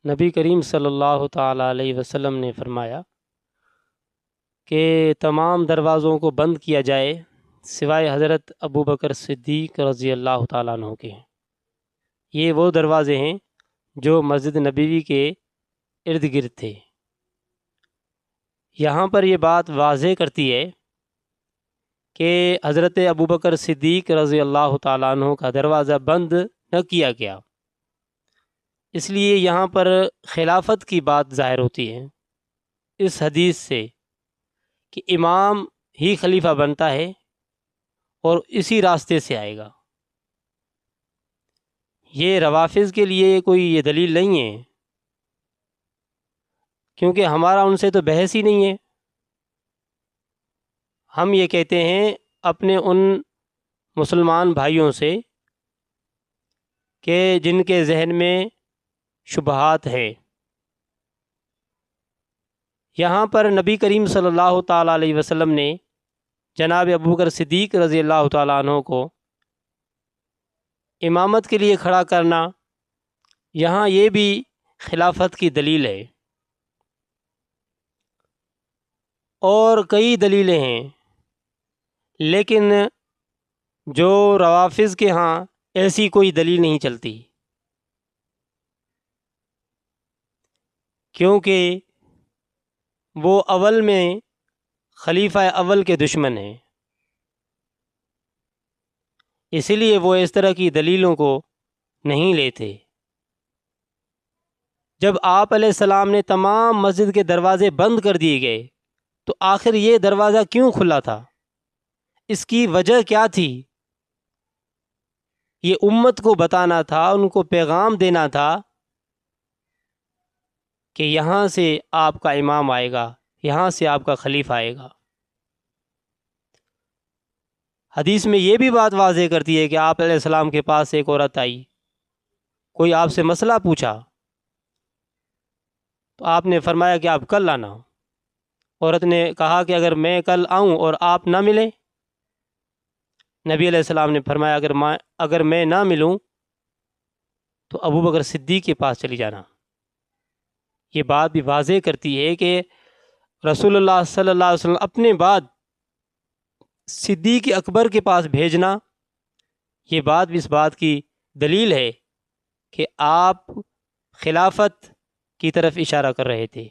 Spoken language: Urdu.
نبی کریم صلی اللہ تعالیٰ علیہ وسلم نے فرمایا کہ تمام دروازوں کو بند کیا جائے سوائے حضرت ابو بکر صدیق رضی اللہ تعالیٰ عنہ کے۔ یہ وہ دروازے ہیں جو مسجد نبوی کے ارد گرد تھے۔ یہاں پر یہ بات واضح کرتی ہے کہ حضرت ابو بکر صدیق رضی اللہ تعالیٰ عنہ کا دروازہ بند نہ کیا گیا، اس لیے یہاں پر خلافت کی بات ظاہر ہوتی ہے اس حدیث سے کہ امام ہی خلیفہ بنتا ہے اور اسی راستے سے آئے گا۔ یہ روافض کے لیے کوئی یہ دلیل نہیں ہے، کیونکہ ہمارا ان سے تو بحث ہی نہیں ہے۔ ہم یہ کہتے ہیں اپنے ان مسلمان بھائیوں سے کہ جن کے ذہن میں شبہات ہیں، یہاں پر نبی کریم صلی اللہ تعالیٰ علیہ وسلم نے جناب ابو بکر صدیق رضی اللہ تعالیٰ عنہ کو امامت کے لیے کھڑا کرنا، یہاں یہ بھی خلافت کی دلیل ہے، اور کئی دلیلیں ہیں، لیکن جو روافض کے ہاں ایسی کوئی دلیل نہیں چلتی، کیونکہ وہ اول میں خلیفہ اول کے دشمن ہیں، اسی لیے وہ اس طرح کی دلیلوں کو نہیں لیتے۔ جب آپ علیہ السلام نے تمام مسجد کے دروازے بند کر دیے گئے تو آخر یہ دروازہ کیوں کھلا تھا؟ اس کی وجہ کیا تھی؟ یہ امت کو بتانا تھا، ان کو پیغام دینا تھا کہ یہاں سے آپ کا امام آئے گا، یہاں سے آپ کا خلیفہ آئے گا۔ حدیث میں یہ بھی بات واضح کرتی ہے کہ آپ علیہ السلام کے پاس ایک عورت آئی، کوئی آپ سے مسئلہ پوچھا تو آپ نے فرمایا کہ آپ کل آنا۔ عورت نے کہا کہ اگر میں کل آؤں اور آپ نہ ملیں، نبی علیہ السلام نے فرمایا اگر میں نہ ملوں تو ابو بکر صدیق کے پاس چلی جانا۔ یہ بات بھی واضح کرتی ہے کہ رسول اللہ صلی اللہ علیہ وسلم اپنے بعد صدیق اکبر کے پاس بھیجنا، یہ بات بھی اس بات کی دلیل ہے کہ آپ خلافت کی طرف اشارہ کر رہے تھے۔